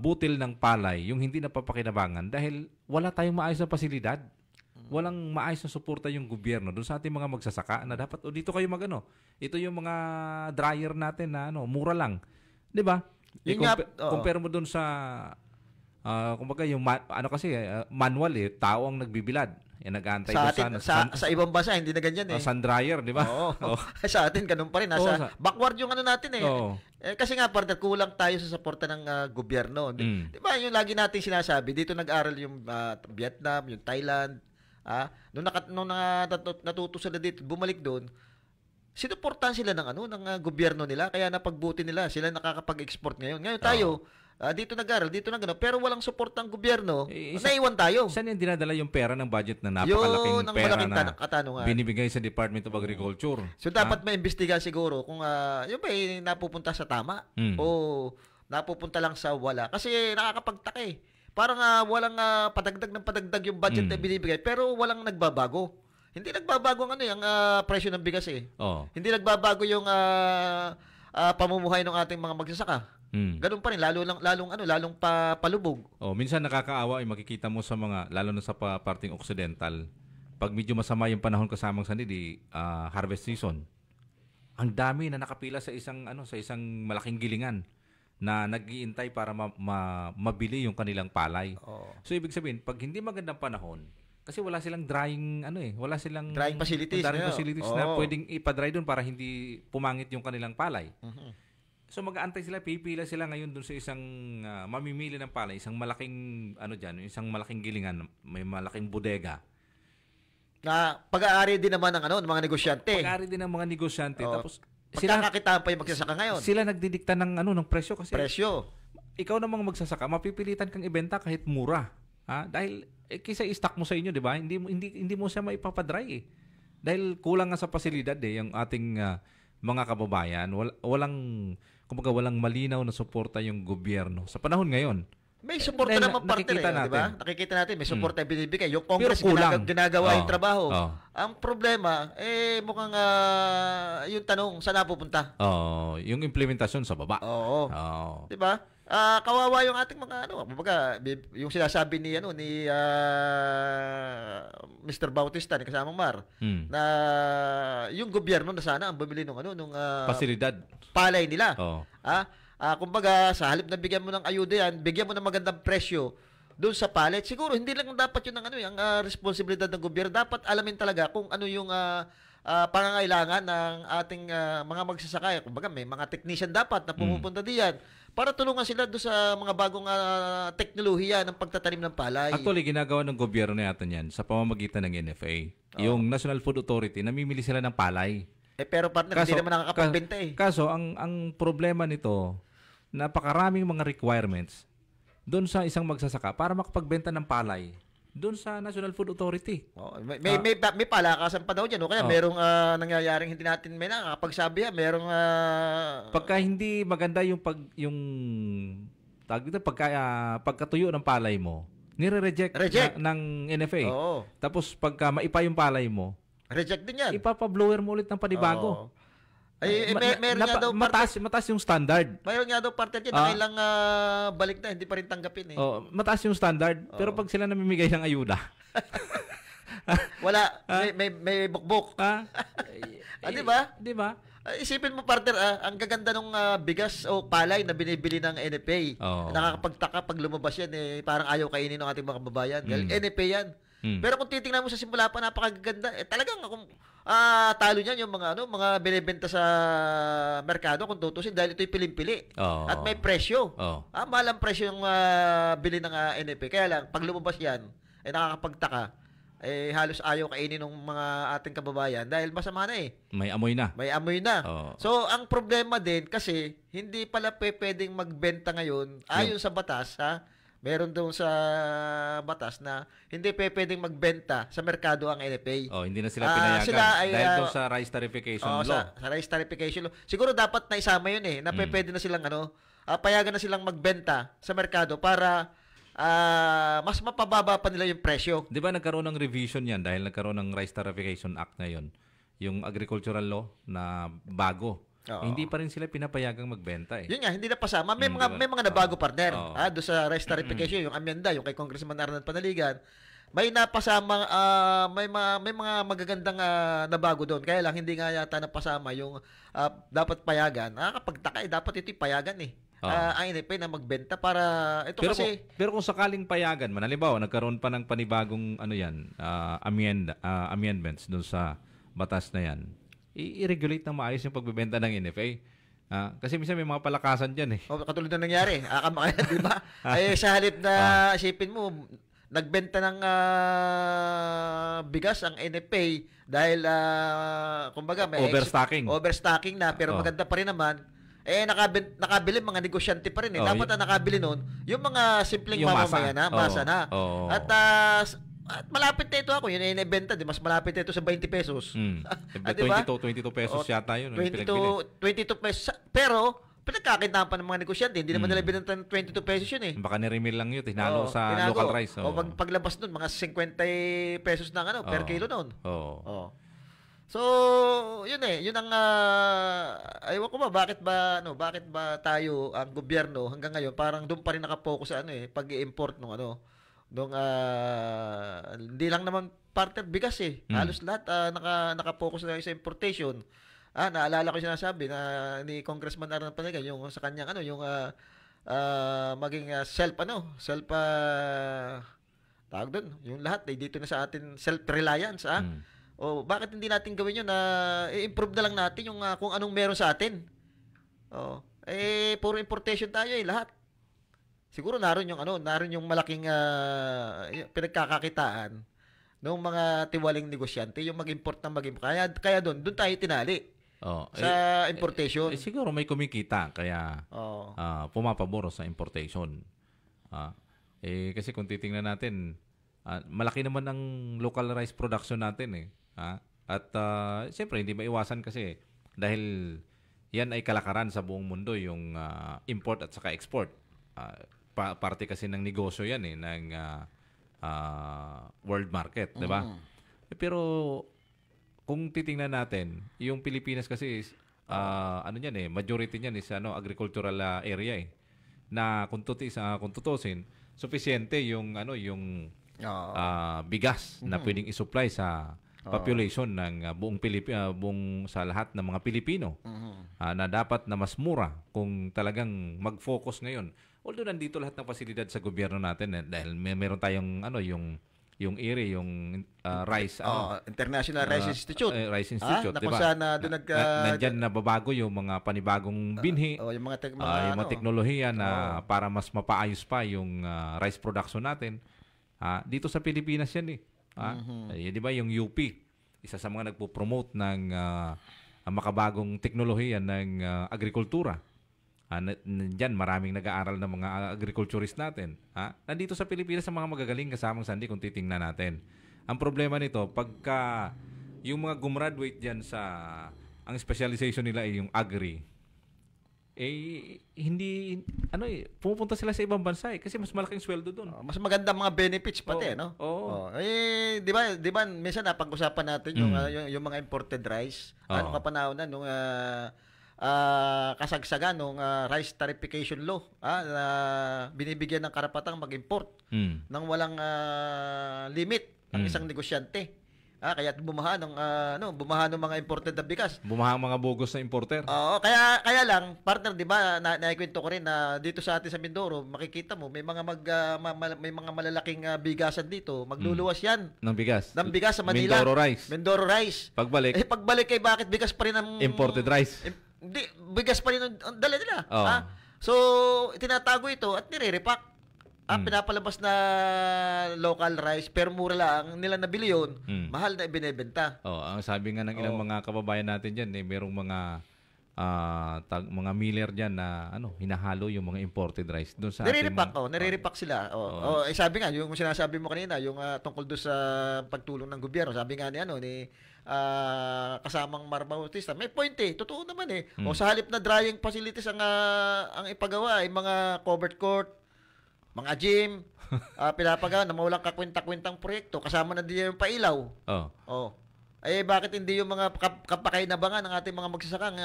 butil ng palay yung hindi napapakinabangan dahil wala tayong maayos na pasilidad. Walang maayos na suporta yung gobyerno doon sa ating mga magsasaka na dapat, dito kayo ito yung mga dryer natin na mura lang. Di ba? Compare mo doon sa kumbaga yung manual tao ang nagbibilad. Nag-aantay sa ibang bansa hindi na ganyan sun dryer, di ba? Sa atin ganun pa rin backward yung natin kasi nga partner kulang tayo sa suporta ng gobyerno. Di ba yung lagi nating sinasabi dito nag-aral yung Vietnam, yung Thailand, nung natuto sila dito bumalik doon. Sinuportahan sila ng gobyerno nila kaya napagbuti nila sila nakakapag-export ngayon tayo dito nag-aral, dito na gano'n. Pero walang support ng gobyerno, naiwan tayo. Saan yung dinadala yung pera ng budget na napakalaking pera na katanungan binibigay sa Department of Agriculture? So dapat maimbestiga siguro kung yung ba napupunta sa tama o napupunta lang sa wala. Kasi nakakapagtaka Parang walang padagdag ng padagdag yung budget na binibigay pero walang nagbabago. Hindi nagbabago ang yung presyo ng bigas Hindi nagbabago yung pamumuhay ng ating mga magsasaka. Ganun pa rin lalong palubog. Minsan nakakaawa makikita mo sa mga lalo na sa parting occidental. Pag medyo masama yung panahon kasamang sanidi, harvest season. Ang dami na nakapila sa isang malaking gilingan na nag-iintay para mabili yung kanilang palay. So ibig sabihin, pag hindi magandang panahon, kasi wala silang drying wala silang drying facilities na pwedeng ipa-dry doon para hindi pumangit yung kanilang palay. So mag-aantay sila, pipila sila ngayon doon sa isang mamimili ng palay, isang malaking isang malaking gilingan, may malaking bodega. Na pag-aari din naman ng mga negosyante. Pag-aari din ng mga negosyante tapos magkakakitaan pa yung magsasaka ngayon. Sila nagdidikta ng ng presyo kasi presyo. Ikaw namang magsasaka, mapipilitan kang ibenta kahit mura. Dahil kaysa i-stock mo sa inyo, 'di ba? Hindi mo siya maipapadry Dahil kulang nga sa pasilidad yung ating mga kababayan. Walang malinaw na suporta yung gobyerno sa panahon ngayon. May suporta naman partner di ba? Nakikita natin may suporta binibigay. Yung Congress ginagawa yung trabaho. Ang problema mukhang yung tanong saan napupunta? Yung implementasyon sa baba. Di ba? Kawawa yung ating mga yung sinasabi ni Mr. Bautista ni kasamang Mar na yung gobyerno na sana ang bumili nung pasilidad palay nila. Kumbaga sa halip na bigyan mo ng ayuda yan, bigyan mo ng magandang presyo doon sa palay. Siguro hindi lang dapat yun ang responsibilidad ng gobyerno. Dapat alamin talaga kung ano yung pangangailangan ng ating mga magsasaka. Kumbaga may mga technician dapat na pumupunta diyan para tulungan sila doon sa mga bagong teknolohiya ng pagtatanim ng palay. Actually, ginagawa ng gobyerno natin yan sa pamamagitan ng NFA. Yung National Food Authority, namimili sila ng palay. Pero partner, hindi naman nakakapagbenta eh. Kaso, ang problema nito, napakaraming mga requirements doon sa isang magsasaka para makapagbenta ng palay doon sa National Food Authority. May palakasan pa daw dyan. O kaya merong nangyayaring hindi natin may nakakapagsabi. Merong... Pagka hindi maganda yung pagkatuyo ng palay mo, nire-reject ng NFA. Oo. Tapos pagka maipa yung palay mo, reject din yan. Ipapa-blower mo ulit ng panibago. Meron nga daw mataas yung standard. Mayroon nga daw partner dyan na kailang balik na, hindi pa rin tanggapin eh. Mataas yung standard, pero pag sila namimigay ng ayuda, wala, may bukbok. Di ba? Di ba? Isipin mo partner, ang gaganda ng bigas o palay na binibili ng NFA. Nakakapagtaka pag lumabas yan parang ayaw kainin ng ating mga kababayan. NFA yan. Pero kung titingnan mo sa simula pa, napakaganda. Talagang talo niyan yung mga binebenta sa merkado kung tutusin dahil ito'y piling-pili. At may presyo. Mahal ang presyo yung bili ng NFA. Kaya lang, pag lumabas yan, nakakapagtaka. Halos ayaw kainin ng mga ating kababayan dahil masama na eh. May amoy na. So, ang problema din kasi hindi pala pwedeng magbenta ngayon ayon sa batas, meron doon sa batas na hindi pwedeng magbenta sa merkado ang NFA. Hindi na sila pinayagan dahil doon sa rice tarification law. Sa rice tarification law. Siguro dapat na isama yun na pwede na silang payagan na silang magbenta sa merkado para mas mapababa pa nila yung presyo. Di ba nagkaroon ng revision yan dahil nagkaroon ng Rice Tarification Act ngayon, yung agricultural law na bago. Hindi pa rin sila pinapayagang magbenta eh. Yun nga, hindi na pasama. May mga nabago partner. Doon sa Rice Tarification, yung amyenda, yung kay Congressman Arnold Panaligan, may napasama, may mga magagandang nabago doon. Kaya lang, hindi nga yata napasama yung dapat payagan. Kapag dapat ito payagan eh. Ang NFA na magbenta para ito pero kung sakaling payagan man, halimbawa nagkaroon pa ng panibagong amendments doon sa batas na yan, i-regulate ng maayos yung pagbebenta ng NFA. Kasi minsan may mga palakasan dyan eh. Katulad na nangyari. Di ba? Sa halip na isipin mo, nagbenta ng bigas ang NFA dahil kumbaga may overstocking na pero maganda pa rin naman. Nakabili mga negosyante pa rin eh. Dapat na nakabili noon yung mga simpleng mamamayan na, masa na. At malapit na ito ako, yun ay inibenta, mas malapit na ito sa 20 pesos. 22 pesos yata yun. 22 pesos. Pero, pinagkakinapan ng mga negosyante, hindi naman nila binenta ng 22 pesos yun eh. Baka ni-remil lang yun, tinalo sa local rice. Paglabas nun, mga 50 pesos na per kilo noon. So, yun ang aywan ko bakit ba tayo ang gobyerno hanggang ngayon parang doon pa rin naka-focus sa pag-i-import ng hindi lang naman partner bigas eh. Halos lahat naka-focus na sa importation. Naalala ko sinasabi na ni Congressman Arnold Panaligan yung sa kanyang maging tawag doon, yung lahat dito na sa atin self-reliance bakit hindi natin gawin yun na i-improve na lang natin yung kung anong meron sa atin. Puro importation tayo lahat. Siguro naroon yung malaking pinagkakakitaan ng mga tiwaling negosyante, yung mag-import ng kaya doon tayo tinali. Sa importation. Siguro may kumikita kaya pumapabor sa importation. Kasi kung titingnan natin, malaki naman ang local rice production natin eh. At siyempre hindi maiwasan kasi dahil yan ay kalakaran sa buong mundo yung import at saka export. Parte kasi ng negosyo yan ng world market, 'di ba? Pero kung titingnan natin, yung Pilipinas kasi majority niyan is agricultural area na kung tutusin, sufficiente yung bigas na pwedeng i-supply sa population ng buong sa lahat ng mga Pilipino na dapat na mas mura kung talagang mag-focus ngayon. Although nandito lahat ng pasilidad sa gobyerno natin dahil meron tayong yung yung IRI, yung Rice, International Rice Institute. Rice Institute, na di kung ba? saan doon Nandyan nababago yung mga panibagong binhi, yung mga, yung mga teknolohiya na para mas mapaayos pa yung rice production natin. Dito sa Pilipinas yan di ba yung UP, isa sa mga nagpo-promote ng makabagong teknolohiya ng agrikultura. Diyan maraming nag-aaral ng mga agriculturist natin. Nandito sa Pilipinas ang mga magagaling kasamang Sandy kung titingnan natin. Ang problema nito, pagka yung mga gumraduate diyan sa ang specialization nila ay yung agri, hindi pumupunta sila sa ibang bansa kasi mas malaking sweldo doon. Mas maganda mga benefits pati, no? Di ba minsan napag-usapan natin yung mga imported rice. Ano kapanahon na nung kasagsagan ng rice tarification law na binibigyan ng karapatang mag-import nang walang limit ang isang negosyante. Kaya bumaha ng mga imported na bigas. Bumaha ang mga bogus na importer. Oo, kaya lang partner, 'di ba? Naikwento ko rin na dito sa atin sa Mindoro, makikita mo may mga may mga malalaking bigasan dito, magluluwas 'yan ng bigas. Ng bigas sa Manila. Mindoro Rice. Pagbalik ay bakit bigas pa rin ang imported rice? Hindi, bigas pa rin ang dala nila. So, tinatago ito at nire-repack. Pinapalabas na local rice, pero mura lang nila nabili yun, mahal na ibinebenta. Ang sabi nga ng ilang mga kababayan natin dyan, merong mga mga miller dyan na hinahalo yung mga imported rice doon sa nire-repack sila. Sabi nga, yung sinasabi mo kanina, yung tungkol doon sa pagtulong ng gobyerno, sabi nga ni kasamang Mar Bautista, may point totoo naman sa halip na drying facilities ang ipagawa ay mga covered court, mga gym, pinapagawa na mawalang kakwenta-kwentang proyekto, kasama na din yung pailaw. Bakit hindi yung mga kapakainabangan ng ating mga magsasakang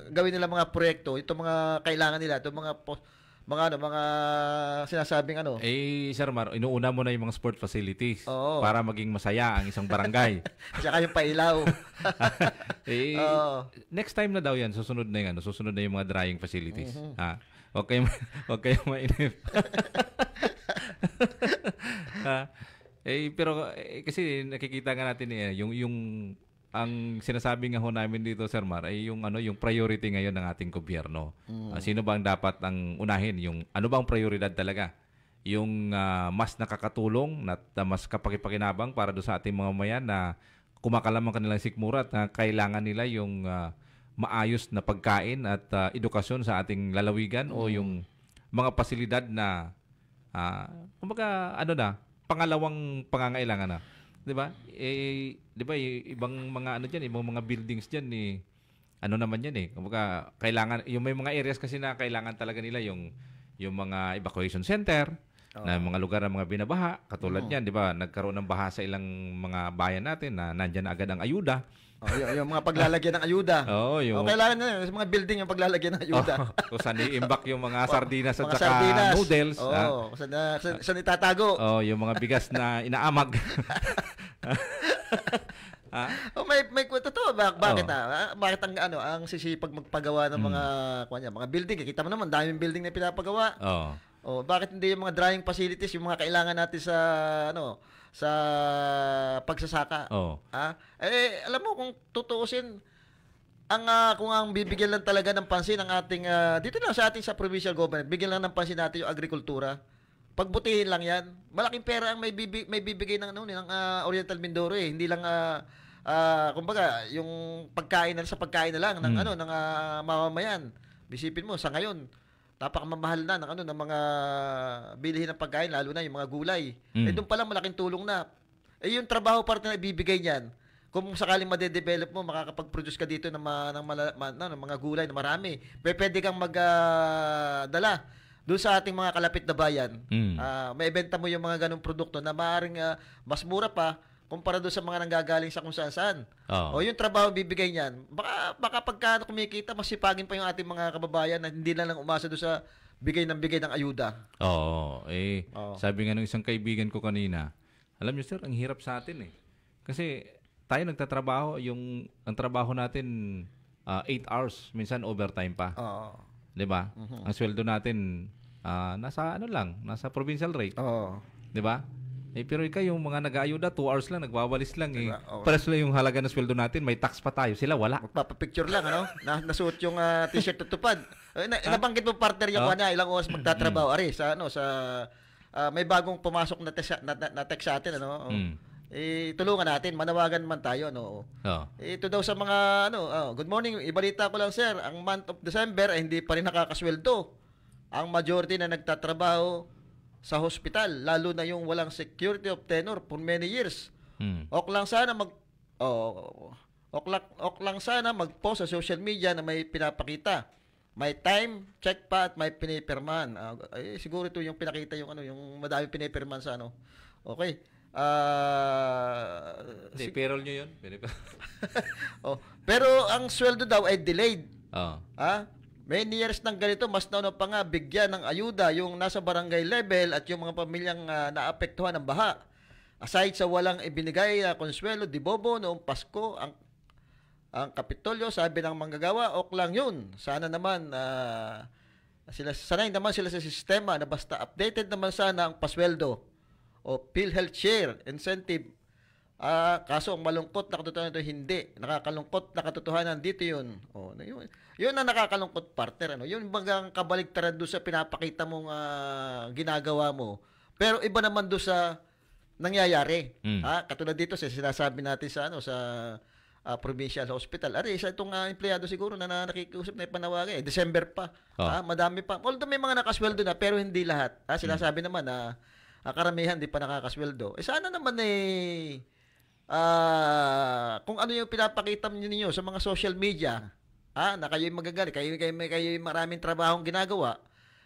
gawin nila mga proyekto, ito mga kailangan nila, ito mga sinasabing Sir Mar, inuuna mo na yung mga sport facilities para maging masaya ang isang barangay. Tsaka yung pailaw. Next time na daw yan, susunod na yung mga drying facilities. Huwag kayong mainip. Pero kasi nakikita nga natin yung ang sinasabi nga ho namin dito, Sir Mar, ay yung priority ngayon ng ating gobyerno. Sino ba ang dapat ang unahin? Yung ano ba ang prioridad talaga? Yung mas nakakatulong at mas kapakipakinabang para do sa ating mga mamayan na kumakalam ang kanilang sikmura at kailangan nila yung maayos na pagkain at edukasyon sa ating lalawigan o yung mga pasilidad na kumbaga pangalawang pangangailangan na. 'Di ba? 'Di ba ibang mga ibang mga buildings diyan naman yan kumbaga kailangan yung may mga areas kasi na kailangan talaga nila yung mga evacuation center na mga lugar ng mga binabaha katulad niyan, 'di ba? Nagkaroon ng baha sa ilang mga bayan natin na nandiyan na agad ang ayuda. Yung mga paglalagyan ng ayuda. Kailangan na yung mga building yung paglalagyan ng ayuda. Kung saan i-imbak yung mga sardinas at saka noodles. Saan itatago. Yung mga bigas na inaamag. May totoo bakit bakit ang sisipag magpagawa ng mga building? Kita mo naman daming building na pinapagawa. Bakit hindi yung mga drying facilities, yung mga kailangan natin sa pagsasaka? Alam mo kung tutuusin kung ang bibigyan lang talaga ng pansin ng ating dito lang sa ating sa provincial government, bigyan lang ng pansin natin yung agrikultura. Pagbutihin lang 'yan. Malaking pera ang may bibigay ng Oriental Mindoro hindi lang kumbaga yung pagkain na lang ng ng mamamayan. Bisipin mo sa ngayon napakamamahal na ng mga bilihin ng pagkain, lalo na yung mga gulay. Doon pa lang malaking tulong na. Yung trabaho para na ibibigay niyan. Kung sakaling ma-develop mo, makakapag-produce ka dito ng mga gulay na marami. Pwede kang magdala doon sa ating mga kalapit na bayan. May ibenta mo yung mga ganung produkto na maaaring mas mura pa kumpara doon sa mga nanggagaling sa kung saan. Yung trabaho bibigay niyan, baka pagka kumikita, masipagin pa yung ating mga kababayan na hindi lang umasa doon sa bigay ng ayuda. Sabi nga ng isang kaibigan ko kanina, alam niyo sir, ang hirap sa atin Kasi tayo nagtatrabaho, ang trabaho natin 8 hours, minsan overtime pa. 'Di ba? Ang sweldo natin nasa nasa provincial rate. 'Di ba? Pero yung mga nag-aayuda, 2 hours lang, nagwawalis lang eh. Diba? Oh. Pares lang yung halaga ng sweldo natin, may tax pa tayo. Sila wala. Magpapapicture lang, ano? Nasuot yung t-shirt tutupad. Nabanggit mo, partner, yung ilang oras magtatrabaho. Ari, sa may bagong pumasok na text sa atin, ano? Tulungan natin, manawagan man tayo, ano? Ito daw sa mga, good morning, ibalita ko lang, sir, ang month of December, hindi pa rin nakakasweldo. Ang majority na nagtatrabaho sa hospital, lalo na yung walang security of tenure for many years. Ok lang sana mag-post sa social media na may pinapakita. May time check pa at may pinipirman. Siguro ito yung pinakita yung yung madami pinipirman sa Okay. Payroll nyo yun? Pero ang sweldo daw ay delayed. Many years ng ganito, mas nauna pa nga bigyan ng ayuda yung nasa barangay level at yung mga pamilyang naapektuhan ng baha. Aside sa walang ibinigay na konsuelo, dibobo noong Pasko, ang Kapitolyo, sabi ng manggagawa, ok lang yun. Sana naman, sanay naman sila sa sistema na basta updated naman sana ang pasweldo o PhilHealth share, incentive. Kaso ang malungkot na katotohanan ito, hindi. Nakakalungkot na katotohanan dito yun. Yun ang nakakalungkot, partner. Yun bagang kabaligtaran doon sa pinapakita mong ginagawa mo. Pero iba naman doon sa nangyayari. Katulad dito, sinasabi natin sa provincial hospital. Isa itong empleyado siguro na nakikiusap na ipanawagan. December pa. Madami pa. Although may mga nakasweldo na, pero hindi lahat. Sinasabi naman na karamihan di pa nakakasweldo. Sana naman kung ano yung pinapakita ninyo sa mga social media, na kayo'y magagaling, kayo maraming trabahong ginagawa,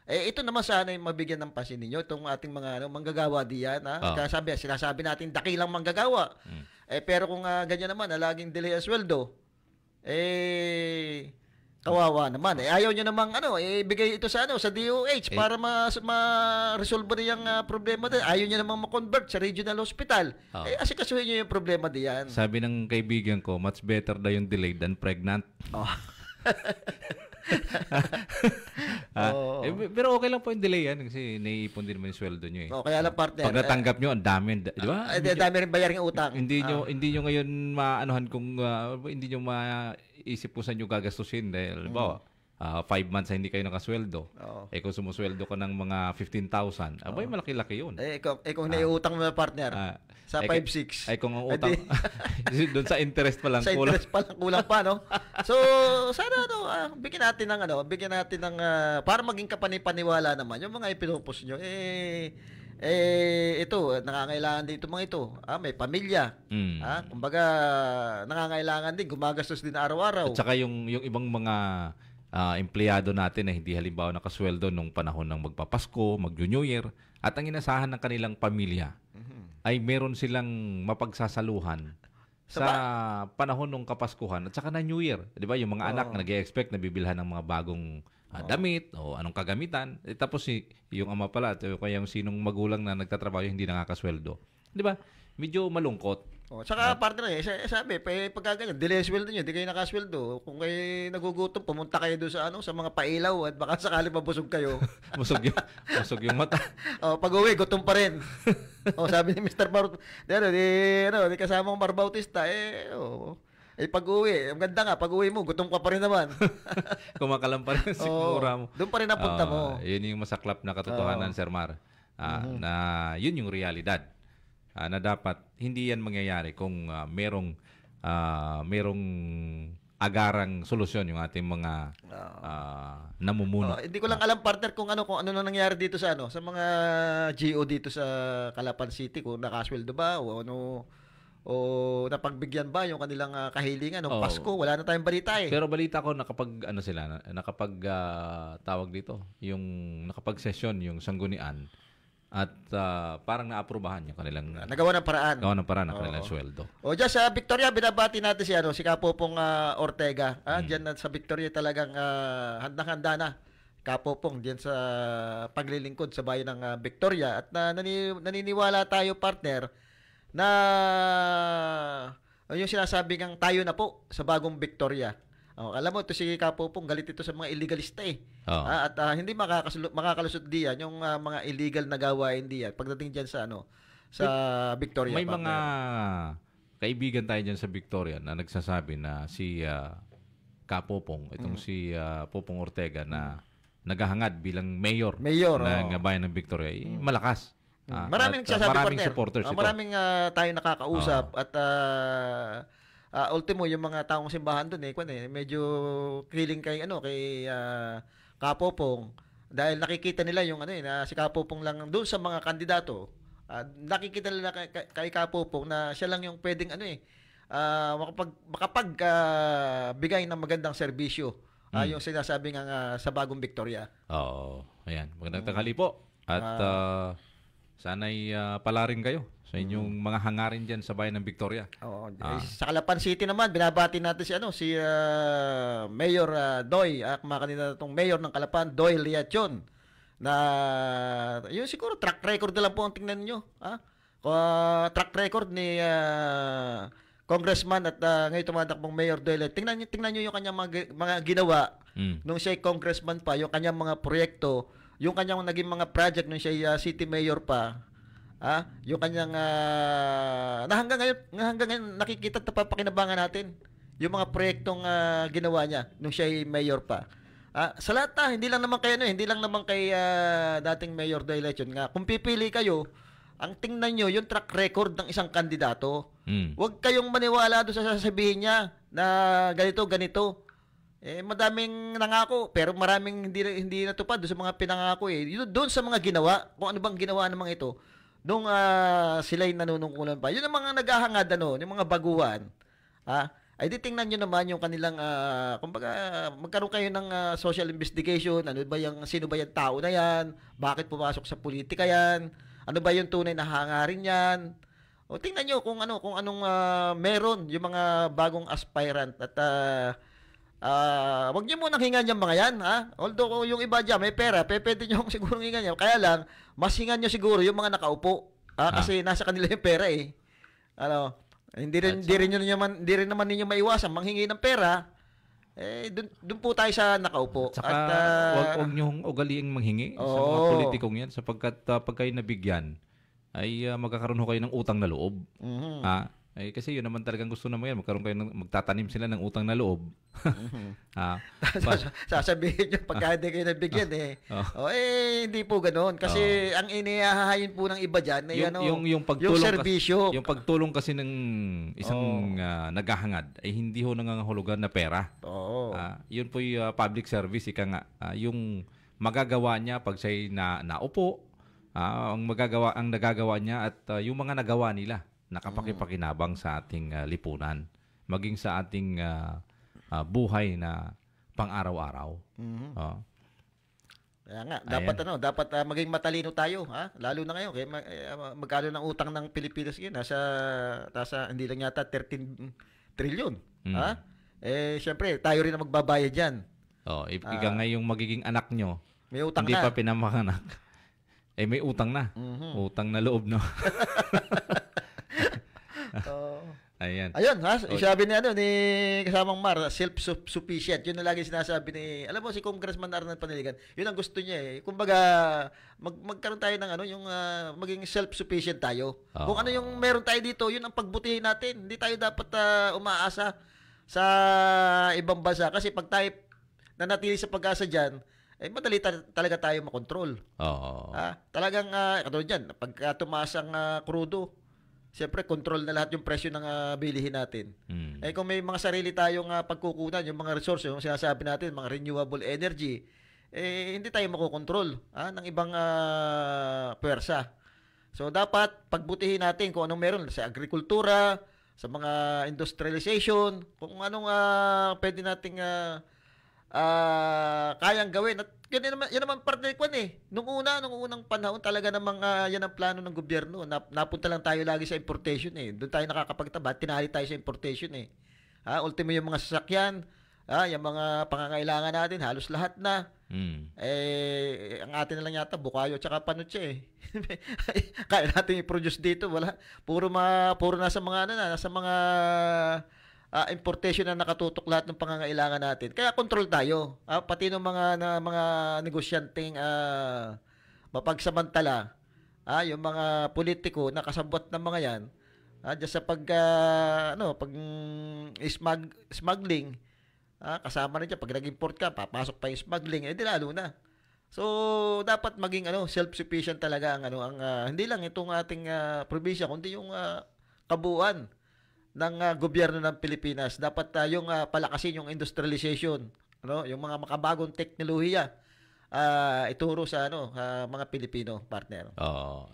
ito naman sana yung mabigyan ng pansin ninyo, itong ating mga manggagawa diyan. Sinasabi natin dakilang manggagawa. Pero kung ganyan naman, laging delay ang sweldo, kawawa naman. Ayaw nyo namang ibigay ito sa DOH para ma-resolve niyang problema din. Ayaw nyo namang ma-convert sa regional hospital. Asikasuhin nyo yung problema diyan. Sabi ng kaibigan ko, much better daw yung delayed than pregnant. Pero okay lang po yung delay yan kasi naiipon din naman yung sweldo nyo eh. Kaya lang, partner. Pag natanggap nyo, ang dami. Di ba? Dami rin bayaring utang. Hindi nyo ngayon maanuhan kung hindi nyo maisip kung saan nyo gagastusin dahil 5 months na hindi kayo nakasweldo. Kung sumusweldo ka ng mga 15,000, abay malaki-laki yun. Kung naiutang mo na, partner, sa 5-6. Kung ang utang, doon sa interest pa lang. Sa interest pa lang, kulang pa, no? So, sana, bigyan natin ng, para maging kapanipaniwala naman, yung mga ipinupos nyo, ito, nangangailangan dito mga ito. May pamilya. Kumbaga, nangangailangan din, gumagastos din araw-araw. At saka yung ibang mga empleyado natin na hindi halimbawa nakasweldo nung panahon ng magpapasko, mag-New Year, at ang inasahan ng kanilang pamilya ay meron silang mapagsasaluhan sa panahon ng Kapaskuhan at saka na New Year. Di ba? Yung mga anak na nag-e-expect na bibilhan ng mga bagong damit o anong kagamitan. Tapos yung ama pala at kaya yung sinong magulang na nagtatrabaho hindi nakakasweldo. Di ba? Medyo malungkot. Saka partner sabi, pagka ganyan, delay sweldo nyo, di kayo nakasweldo. Kung kayo nagugutom, pumunta kayo doon sa mga pailaw at baka sakali mabusog kayo. Busog yung mata. Pag-uwi, gutom pa rin. Sabi ni Mr. di kasamang Mar Bautista, pag-uwi, ang ganda nga, pag-uwi mo, gutom ka pa rin naman. Kumakalam pa rin sigura mo. Doon pa rin napunta mo. Yun yung masaklap na katotohanan, Sir Mar. Na yun yung realidad. Na dapat hindi yan mangyayari kung merong agarang solusyon yung ating mga namumuno. Hindi ko lang alam, partner, kung ano na nangyari dito sa mga GO dito sa Calapan City, kung nakasweldo ba o napagbigyan ba yung kanilang kahilingan ng Pasko. Wala na tayong balita eh. Pero balita ko tawag dito, yung nakapag-session yung sanggunian. At parang naaprubahan yung kanilang nagawa ng paraan ng kanilang sweldo. Diyan sa Victoria, binabati natin si Kapopong Ortega. Diyan sa Victoria talagang handang-handa na. Kapopong diyan sa paglilingkod sa bayan ng Victoria at naniniwala tayo, partner, na yung sinasabi ng tayo na po sa bagong Victoria. Alam mo, ito si Kapopong, galit ito sa mga illegalista eh. At hindi makakalusot diyan yung mga illegal na gawain diyan pagdating diyan sa sa Victoria. May mga kaibigan tayo dyan sa Victoria na nagsasabi na si Kapopong, itong si Popong Ortega na naghahangad bilang mayor ng bayan ng Victoria, malakas. Maraming supporters ito. Maraming tayo nakakausap at ultimo yung mga taong simbahan doon medyo killing kay Kapopong dahil nakikita nila yung na si Kapopong lang doon sa mga kandidato. Nakikita nila kay Kapopong na siya lang yung pwedeng bigay ng magandang serbisyo. Yung sinasabi nga sa bagong Victoria. Oo. Ayan. Magandang tanghali po. At sana'y palarin kayo sa inyong mga hangarin dyan sa bayan ng Victoria. Sa Calapan City naman, binabati natin si Mayor Doy, kanina itong Mayor ng Calapan, Doy Liachon, na yun siguro track record na lang po ang tingnan nyo. Track record ni Congressman at ngayon tumatakbong Mayor Doy. Tingnan nyo yung kanyang mga ginawa nung siya'y congressman pa, yung kanyang mga proyekto, yung kanyang naging mga project nung siya'y city mayor pa. Yung kanyang hanggang ngayon nakikita at napapakinabangan natin yung mga proyektong ginawa niya nung siya'y mayor pa. Sa lahat hindi lang naman kay dating Mayor Doy Lechon nga. Kung pipili kayo, ang tingnan nyo yung track record ng isang kandidato. Huwag kayong maniwala doon sa sasabihin niya na ganito. Madaming nangako pero maraming hindi natupad doon sa mga pinangako doon sa mga ginawa, kung ano bang ginawa ng mga ito nung sila'y nanunungkulan pa. Yun ang mga naghahangad yung mga baguhan. Ay di tingnan nyo naman yung kanilang kumbaga magkaroon kayo ng social investigation, sino ba yung tao na yan, bakit pumasok sa politika yan, ano ba yung tunay na hangarin yan. O tingnan nyo kung anong meron yung mga bagong aspirant at wag niyo munang hingan yung mga yan, although yung iba dyan may pera, pwede nyo siguro hingan yan, kaya lang mas hingan nyo siguro yung mga nakaupo kasi nasa kanila yung pera hindi rin naman ninyo maiwasan manghingi ng pera. Doon po tayo sa nakaupo. Saka wag niyong ugaliing manghingi sa mga politikong yan sapagkat pag kayo nabigyan ay magkakaroon ho kayo ng utang na loob. Kasi yun naman talagang gusto naman yan. Magtatanim sila ng utang na loob. Sasabihin nyo pagka hindi kayo nabigyan hindi po ganoon. Kasi ang inihahayin po ng iba dyan yung pagtulong, yung serbisyo. Yung pagtulong kasi ng isang naghahangad ay hindi ho nangangahulugan na pera. Yun po yung public service. Yung magagawa niya pag siya'y naupo, ang nagagawa niya at yung mga nagawa nila nakapakipakinabang sa ating lipunan, maging sa ating buhay na pang-araw-araw. Kaya nga, dapat maging matalino tayo, lalo na ngayon. Kaya magkano ng utang ng Pilipinas ngayon? Nasa hindi lang yata 13 trilyon. Siyempre, tayo rin ang magbabayad diyan. Ika nga yung magiging anak nyo, may utang hindi na. pa pinamanganak. May utang na. Utang na loob, no? Ayan. Sabi ni kasamang Mar, self-sufficient. Yun na lagi sinasabi alam mo si Congressman Arnel Paniligan, yun ang gusto niya Kumbaga magkaroon tayo ng yung maging self-sufficient tayo. Kung ano yung meron tayo dito, yun ang pagbutihin natin. Hindi tayo dapat umaasa sa ibang bansa kasi pag tayo nanatili sa pag-asa diyan, madali talaga tayo makontrol. Talagang katulad diyan, pag tumaas ang krudo, siyempre, control na lahat yung presyo ng bilihin natin. Kung may mga sarili tayong pagkukunan, yung mga resource, yung sinasabi natin, mga renewable energy, hindi tayo makokontrol ng ibang puwersa. So, dapat pagbutihin natin kung anong meron sa agrikultura, sa mga industrialization, kung anong pwede nating kayang gawin. At yan naman partner ko nung unang panahon talaga namang yan ang plano ng gobyerno. Napunta lang tayo lagi sa importation Doon tayo nakakapagtaba, tinali tayo sa importation ultimo yung mga sasakyan, yung mga pangangailangan natin, halos lahat na. Ang atin na lang yata bukayo at saka panutse kaya natin i-produce dito, wala. Puro nasa mga nasa mga importation na nakatutok lahat ng pangangailangan natin. Kaya control tayo. Pati ng mga negosyanteng mapagsamantala, yung mga politiko na kasabwat ng mga yan, diyan sa smuggling, kasama na dyan, pag nag-import ka, papasok pa yung smuggling, di lalo na. So, dapat maging self-sufficient talaga ang hindi lang itong ating probinsya, kundi yung kabuuan ng gobyerno ng Pilipinas. Dapat yung palakasin yung industrialization, yung mga makabagong teknolohiya ituro sa mga Pilipino, partner.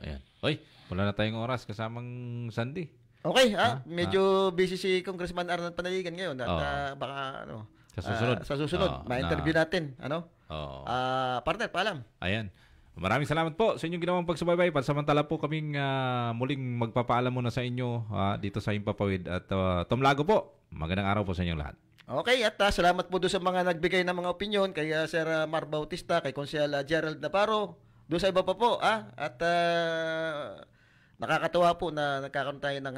Ayan. Oy, wala na tayong oras kasamang Sandy. Okay, medyo busy si Congressman Arnold Panaligan ngayon at baka sa susunod ma-interview natin, partner, paalam. Ayan. Maraming salamat po sa inyong ginawang pagsubaybay. Pansamantala po kaming muling magpapaalam muna sa inyo dito sa Himpapawid. At Tom Lago po, magandang araw po sa inyong lahat. Okay, at salamat po doon sa mga nagbigay ng mga opinion, kay Sir Mar Bautista, kay Konsehal Gerald Navarro, doon sa iba pa po. At nakakatuwa po na nagkakaroon tayo ng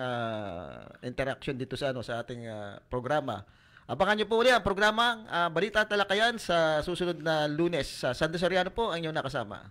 interaction dito sa ating programa. Abangan niyo po ulit ang programang Balita at Talakayan sa susunod na Lunes. Sa Sando Soriano po ang inyong nakasama.